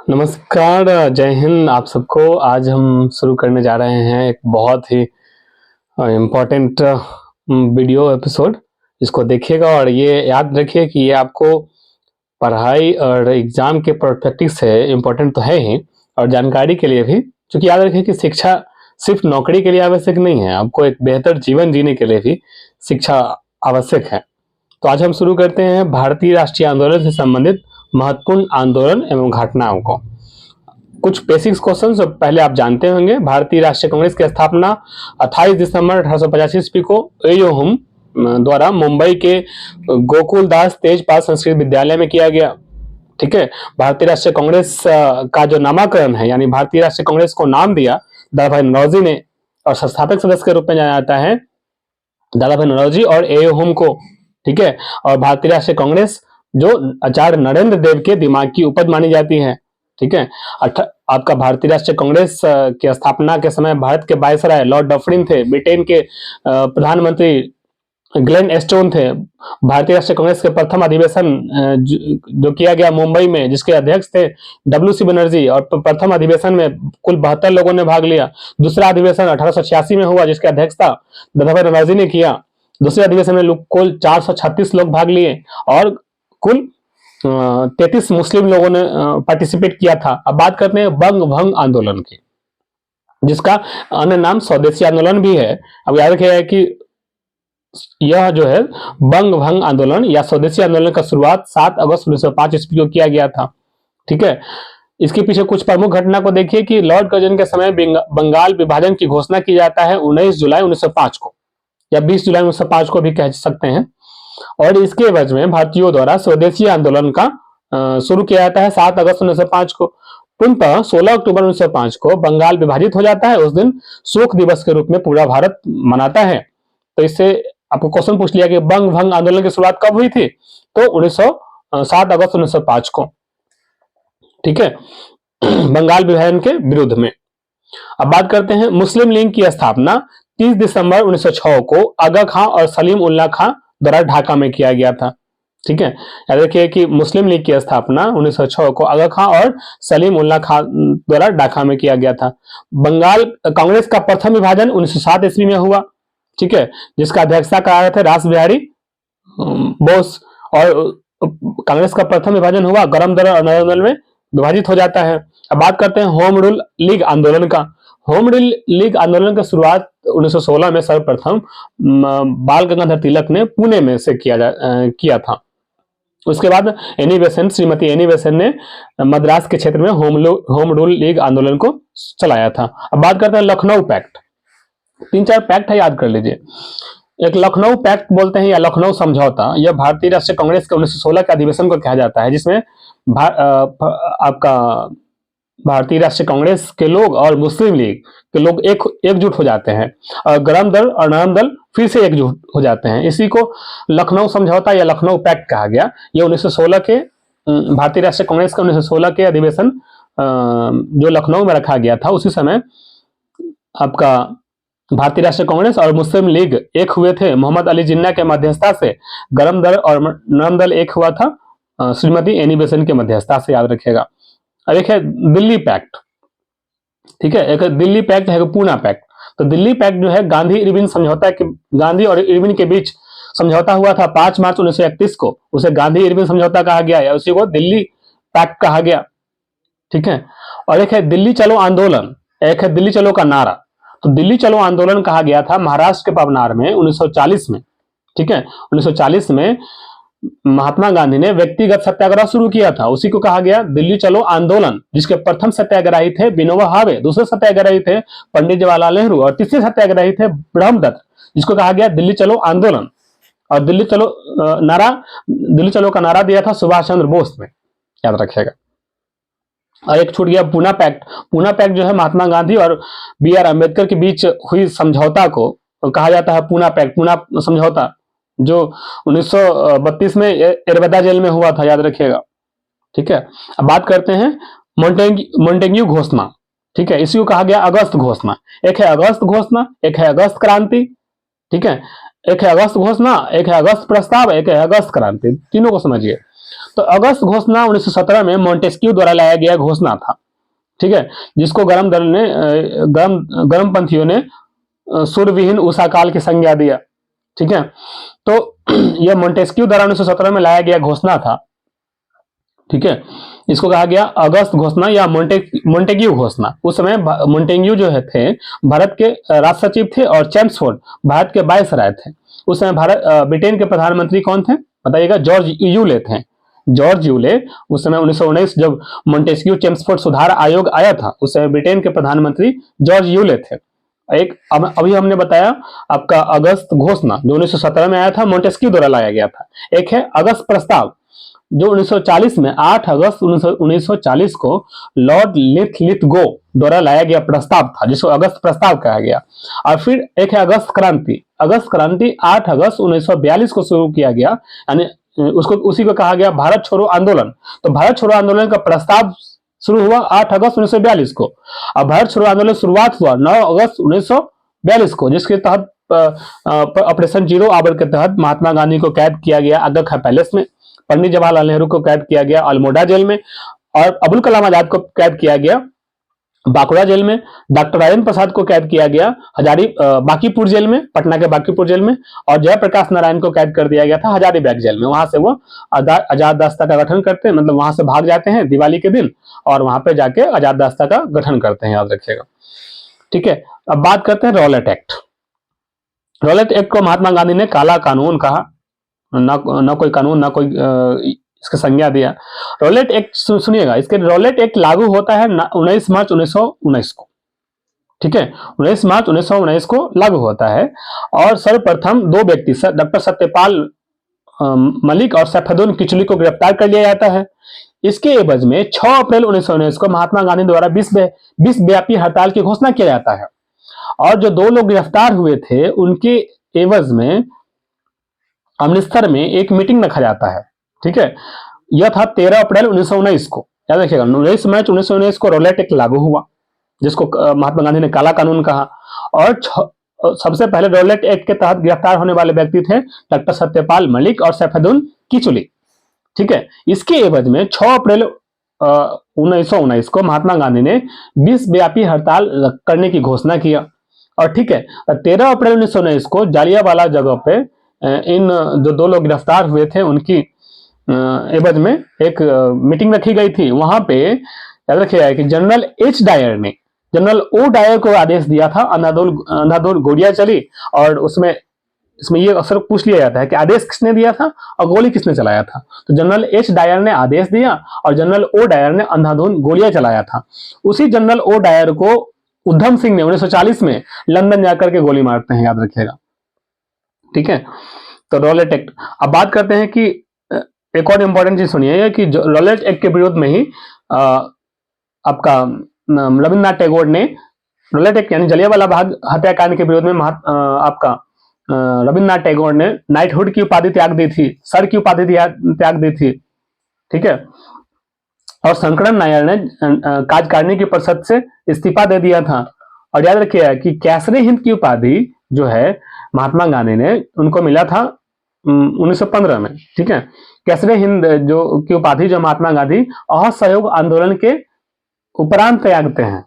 नमस्कार, जय हिंद आप सबको। आज हम शुरू करने जा रहे हैं एक बहुत ही इम्पोर्टेंट वीडियो एपिसोड। इसको देखिएगा और ये याद रखिए कि ये आपको पढ़ाई और एग्ज़ाम के पर्सपेक्टिव से इम्पोर्टेंट तो है ही, और जानकारी के लिए भी। क्योंकि याद रखिए कि शिक्षा सिर्फ नौकरी के लिए आवश्यक नहीं है, आपको एक बेहतर जीवन जीने के लिए भी शिक्षा आवश्यक है। तो आज हम शुरू करते हैं भारतीय राष्ट्रीय आंदोलन से संबंधित महत्वपूर्ण आंदोलन एवं घटनाओं को। कुछ बेसिक्स क्वेश्चन पहले आप जानते होंगे। भारतीय राष्ट्रीय कांग्रेस की स्थापना 28 दिसंबर 1885 ईस्वी को एयो हुम द्वारा मुंबई के गोकुल दास तेजपाल संस्कृत विद्यालय में किया गया। ठीक है। भारतीय राष्ट्रीय कांग्रेस का जो नामकरण है, यानी भारतीय राष्ट्रीय कांग्रेस को नाम दिया दादा भाई नौरोजी ने, और संस्थापक सदस्य के रूप में जाना जाता है दादा भाई नौरोजी और एयो हुम को। ठीक है। और भारतीय राष्ट्रीय कांग्रेस जो आचार्य नरेंद्र देव के दिमाग की उपज मानी जाती है। ठीक है। आपका भारतीय राष्ट्रीय कांग्रेस की स्थापना के समय भारत के वायसराय लॉर्ड डफरिन थे, ब्रिटेन के प्रधानमंत्री ग्लेन एस्टोन थे। भारतीय राष्ट्रीय कांग्रेस के प्रथम अधिवेशन जो किया गया मुंबई में, जिसके अध्यक्ष थे डब्ल्यू.सी. बनर्जी, और प्रथम अधिवेशन में कुल 72 लोगों ने भाग लिया। दूसरा अधिवेशन 1886 में हुआ, जिसके अध्यक्षता दादा भाई नौरोजी ने किया। दूसरे अधिवेशन में कुल 436 लोग भाग लिए और कुल 33 मुस्लिम लोगों ने पार्टिसिपेट किया था। अब बात करते हैं बंग भंग आंदोलन की, जिसका अन्य नाम स्वदेशी आंदोलन भी है। अब याद रखिएगा कि यह जो है बंग भंग आंदोलन या स्वदेशी आंदोलन का शुरुआत 7 अगस्त 1905 ईस्वी को किया गया था। ठीक है। इसके पीछे कुछ प्रमुख घटना को देखिए कि लॉर्ड कर्जन के समय बंगाल विभाजन की घोषणा की जाता है 19 जुलाई 1905 को, या 20 जुलाई 1905 को भी कह सकते हैं। और इसके एवज में भारतीयों द्वारा स्वदेशी आंदोलन का शुरू किया जाता है 7 अगस्त 1905 को। पुनः 16 अक्टूबर 1905 को बंगाल विभाजित हो जाता है। उस दिन शोक दिवस के रूप में पूरा भारत मनाता है। तो इससे आपको क्वेश्चन पूछ लिया कि बंग भंग आंदोलन की शुरुआत कब हुई थी, तो 7 अगस्त 1905 को। ठीक है। बंगाल विभाजन के विरुद्ध में। अब बात करते हैं मुस्लिम लीग की स्थापना 30 दिसंबर 1906 को आगा खां और सलीम उल्लाह खां द्वारा ढाका में किया गया था। ठीक है। याद रखिए कि मुस्लिम लीग की स्थापना 1906 को आगा खां और सलीम उल्लाह खां द्वारा ढाका में किया गया था। बंगाल कांग्रेस का प्रथम विभाजन 1907 ईस्वी में हुआ। ठीक है। जिसका अध्यक्षता कर रहे थे रास बिहारी बोस। और कांग्रेस का प्रथम विभाजन हुआ, गरम दल और नरम दल में विभाजित हो जाता है। अब बात करते हैं होम रूल लीग आंदोलन का। होम रूल लीग आंदोलन की शुरुआत 1916 में सर्वप्रथम बाल गंगाधर तिलक ने पुणे में से किया था। उसके बाद श्रीमती एनी बेसेंट ने मद्रास के क्षेत्र में होम रूल लीग आंदोलन को चलाया था। अब बात करते हैं लखनऊ पैक्ट। 3-4 पैक्ट है, याद कर लीजिए। एक लखनऊ पैक्ट बोलते हैं या लखनऊ समझौता। यह भारतीय राष्ट्रीय कांग्रेस के 1916 के अधिवेशन को कहा जाता है, जिसमें आपका भारतीय राष्ट्रीय कांग्रेस के लोग और मुस्लिम लीग के लोग एकजुट हो जाते हैं, और गरम दल और नरम दल फिर से एकजुट हो जाते हैं। इसी को लखनऊ समझौता या लखनऊ पैक्ट कहा गया। यह 1916 के भारतीय राष्ट्रीय कांग्रेस के 1916 के अधिवेशन जो लखनऊ में रखा गया था, उसी समय आपका भारतीय राष्ट्रीय कांग्रेस और मुस्लिम लीग एक हुए थे। मोहम्मद अली जिन्ना के मध्यस्थता से गरम दल और नरम दल एक हुआ था श्रीमती एनी बेसेंट के मध्यस्थता से, याद रखिएगा। अब एक है दिल्ली पैक्ट। ठीक है। एक दिल्ली पैक्ट है, पूना पैक्ट। तो दिल्ली पैक्ट जो है गांधी इरविन समझौता के, गांधी और इरविन के बीच समझौता हुआ था 5 मार्च 1931 को। उसे गांधी इरविन समझौता कहा गया या उसी को दिल्ली पैक्ट कहा गया। ठीक है। और एक है दिल्ली चलो आंदोलन, एक है दिल्ली चलो का नारा। तो दिल्ली चलो आंदोलन कहा गया था महाराष्ट्र के पवनार में 1940 में। ठीक है। 1940 में महात्मा गांधी ने व्यक्तिगत सत्याग्रह शुरू किया था, उसी को कहा गया दिल्ली चलो आंदोलन, जिसके प्रथम सत्याग्रही थे विनोबा भावे, दूसरे सत्याग्रही थे पंडित जवाहरलाल नेहरू, और तीसरे सत्याग्रही थे ब्रह्मदत्त, जिसको कहा गया दिल्ली चलो आंदोलन। और दिल्ली चलो का नारा दिया था सुभाष चंद्र बोस ने, याद रखिएगा। और एक छूट गया पूना पैक्ट। पूना पैक्ट जो है महात्मा गांधी और बी.आर. अम्बेडकर के बीच हुई समझौता को कहा जाता है पूना पैक्ट, पूना समझौता, जो 1932 में एरबदा जेल में हुआ था, याद रखिएगा। ठीक है। अब बात करते हैं मोंटेग्यू घोषणा। ठीक है। इसी को कहा गया अगस्त घोषणा। एक है अगस्त घोषणा, एक है अगस्त क्रांति। ठीक है। एक है अगस्त घोषणा, एक है अगस्त प्रस्ताव, एक है अगस्त क्रांति। तीनों को समझिए। तो अगस्त घोषणा 1917 में मोंटेस्क्यू द्वारा लाया गया घोषणा था, ठीक है, जिसको गरम दल ने गरम पंथियों ने सूर्यविहीन उषा काल की संज्ञा दिया, ठीक है। तो यह मोंटेस्क्यू द्वारा 1917 में लाया गया घोषणा था, ठीक है। इसको कहा गया अगस्त घोषणा या मोंटेग्यू घोषणा। उस समय मोंटेग्यू जो है थे भारत के राष्ट्र सचिव थे और चैम्सफोर्ड भारत के वायसराय थे। उस समय ब्रिटेन के प्रधानमंत्री कौन थे बताइएगा? जॉर्ज यूले थे। जॉर्ज यूले उस समय 1919 जब मोंटेस्क्यू चैम्सफोर्ड सुधार आयोग आया था, उस समय ब्रिटेन के प्रधानमंत्री जॉर्ज यूले थे। एक अभी हमने बताया आपका अगस्त घोषणा जो 1917 में आया था, मोंटेस्क्यू द्वारा लाया गया था। एक है अगस्त प्रस्ताव जो 1940 में 8 अगस्त 1940 को लॉर्ड लिथलिथगो द्वारा लाया गया प्रस्ताव था, जिसको अगस्त प्रस्ताव कहा गया। और फिर एक है अगस्त क्रांति। अगस्त क्रांति 8 अगस्त 1942 को शुरू किया गया, यानी उसी को कहा गया भारत छोड़ो आंदोलन। तो भारत छोड़ो आंदोलन का प्रस्ताव शुरू हुआ 8 अगस्त 1942 को। अब भारत छोड़ो आंदोलन शुरुआत हुआ 9 अगस्त 1942 को, जिसके तहत ऑपरेशन जीरो आवर के तहत महात्मा गांधी को कैद किया गया आगा खां पैलेस में, पंडित जवाहरलाल नेहरू को कैद किया गया अल्मोड़ा जेल में, और अबुल कलाम आजाद को कैद किया गया बांकुड़ा जेल में, डॉक्टर राजेंद्र प्रसाद को कैद किया गया बांकीपुर जेल में, पटना के बांकीपुर जेल में, और जयप्रकाश नारायण को कैद कर दिया गया था हजारीबाग जेल में। वहां से वो आजाद रास्ता का गठन करते हैं, मतलब वहां से भाग जाते हैं दिवाली के दिन और वहां पे जाके आजाद रास्ता का गठन करते हैं, याद रखिएगा, ठीक है। अब बात करते हैं रॉलेट एक्ट। रॉलेट एक्ट को महात्मा गांधी ने काला कानून कहा, ना कोई कानून ना कोई इसकी संज्ञा दिया। रॉलेट एक्ट सुनिएगा, इसके रॉलेट एक्ट लागू होता है 19 मार्च 1919 को, ठीक है, 19 मार्च 1919 को लागू होता है। और सर्वप्रथम दो व्यक्ति डॉक्टर सत्यपाल मलिक और सैफुद्दीन किचलू को गिरफ्तार कर लिया जाता है। इसके एवज में 6 अप्रैल 1919 को महात्मा गांधी द्वारा विश्व व्यापी हड़ताल की घोषणा किया जाता है। और जो दो लोग गिरफ्तार हुए थे उनके एवज में अमृतसर में एक मीटिंग रखा जाता है, ठीक है। यह था 13 अप्रैल 1919 को, याद रखिएगा। 19 मार्च 1919 को रॉलेट एक्ट लागू हुआ, जिसको महात्मा गांधी ने काला कानून कहा। और सबसे पहले रॉलेट एक्ट के तहत गिरफ्तार होने वाले व्यक्ति थे डॉक्टर सत्यपाल मलिक और सैफुद्दीन किचलू, ठीक है। इसके एवज में 6 अप्रैल 1919 को महात्मा गांधी ने विश्वव्यापी हड़ताल करने की घोषणा किया। और ठीक है, 13 अप्रैल 1919 को जालियांवाला जगह पे इन जो दो लोग गिरफ्तार हुए थे उनकी एवज में एक मीटिंग रखी गई थी। वहां पे याद रखिएगा कि जनरल एच डायर ने जनरल ओ डायर को आदेश दिया था अंधाधुंध गोलियां चली, और इसमें ये अक्सर पूछ लिया जाता है कि आदेश किसने दिया था और गोली किसने चलाया था। तो जनरल एच डायर ने आदेश दिया और जनरल ओ डायर ने अंधाधुंध गोलियां चलाया था। उसी जनरल ओ डायर को उधम सिंह ने 1940 में लंदन जाकर के गोली मारते हैं, याद रखिएगा, ठीक है। तो रॉलेट एक्ट। अब बात करते हैं कि एक और इंपॉर्टेंट चीज सुनिए कि रॉलेट एक्ट के विरोध में ही आपका रविन्द्रनाथ टैगोर ने रॉलेट एक्ट यानी जलियांवाला बाग हत्याकांड के विरोध में आपका रविन्द्रनाथ टैगोर ने नाइटहुड की उपाधि त्याग दी थी, सर की उपाधि त्याग दी थी, ठीक है। और शंकरन नायर ने कार्यकारिणी की परिषद से इस्तीफा दे दिया था। और याद रखिएगा कि कैसरे हिंद की उपाधि जो है महात्मा गांधी ने उनको मिला था 1915 में, ठीक है। कैसरे हिंद जो की उपाधि जो महात्मा गांधी असहयोग आंदोलन के उपरांत त्यागते हैं,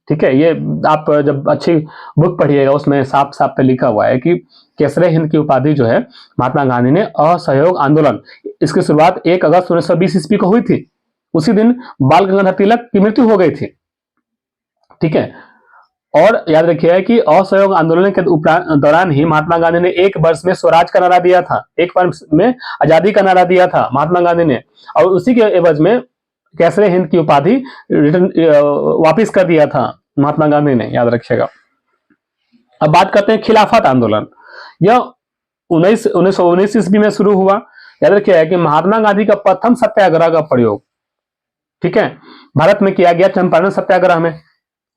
ठीक है। ये आप जब अच्छी बुक पढ़िएगा उसमें साफ साफ पे लिखा हुआ है कि कैसरे हिंद की उपाधि जो है महात्मा गांधी ने असहयोग आंदोलन, इसकी शुरुआत 1 अगस्त 1920 ईस्वी को हुई थी। उसी दिन बाल गंगाधर तिलक की मृत्यु हो गई थी, ठीक है। और याद रखिएगा कि असहयोग आंदोलन के दौरान ही महात्मा गांधी ने 1 वर्ष में स्वराज का नारा दिया था, 1 वर्ष में आजादी का नारा दिया था महात्मा गांधी ने, और उसी के एवज में कैसरे हिंद की उपाधि वापिस कर दिया था महात्मा गांधी ने, याद रखिएगा। अब बात करते हैं खिलाफत आंदोलन। यह 1919 ईस्वी में शुरू हुआ। याद रखिएगा कि महात्मा गांधी का प्रथम सत्याग्रह का प्रयोग, ठीक है, भारत में किया गया चंपारण सत्याग्रह में,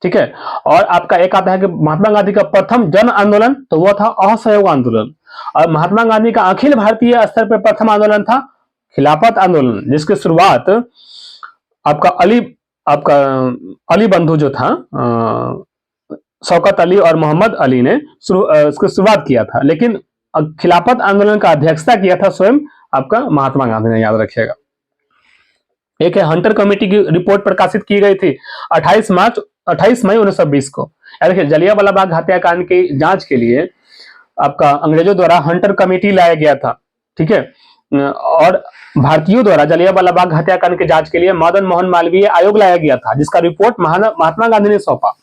ठीक है। और आपका एक आता है कि महात्मा गांधी का प्रथम जन आंदोलन तो वह था असहयोग आंदोलन, और महात्मा गांधी का अखिल भारतीय स्तर पर प्रथम आंदोलन था खिलाफत आंदोलन, जिसकी शुरुआत आपका अली बंधु जो था शौकत अली और मोहम्मद अली ने इसकी शुरुआत किया था। लेकिन खिलाफत आंदोलन का अध्यक्षता किया था स्वयं आपका महात्मा गांधी ने, याद रखिएगा। एक है हंटर कमेटी की रिपोर्ट प्रकाशित की गई थी 28 मई 1920 को। देखिए जलियांवाला बाग हत्याकांड की जांच के लिए आपका अंग्रेजों द्वारा हंटर कमेटी लाया गया था, ठीक है। और भारतीयों द्वारा जलियांवाला बाग हत्याकांड की जांच के लिए मदन मोहन मालवीय आयोग लाया गया था, जिसका रिपोर्ट महात्मा गांधी ने सौंपा।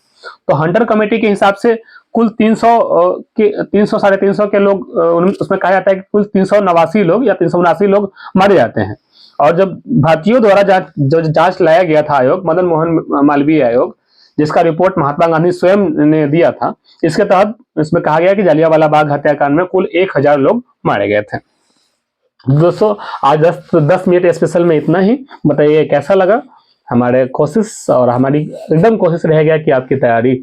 तो हंटर कमेटी के हिसाब से कुल 300 साढ़े 300 के लोग, उसमें कहा जाता है कि कुल 389 लोग या 379 लोग मारे जाते हैं। और जब भारतीयों द्वारा जो जांच लाया गया था आयोग, मदन मोहन मालवीय आयोग, जिसका रिपोर्ट महात्मा गांधी स्वयं ने दिया था, इसके तहत इसमें कहा गया कि जलियांवाला बाग हत्याकांड में कुल 1000 लोग मारे गए थे। दोस्तों आज 10 मिनट स्पेशल में इतना ही। बताइए कैसा लगा। हमारे कोशिश और हमारी एकदम कोशिश रहेगा कि आपकी तैयारी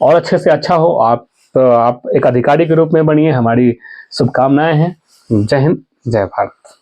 और अच्छे से अच्छा हो, आप एक अधिकारी के रूप में बनिए, हमारी शुभकामनाएं हैं। जय हिंद, जय भारत।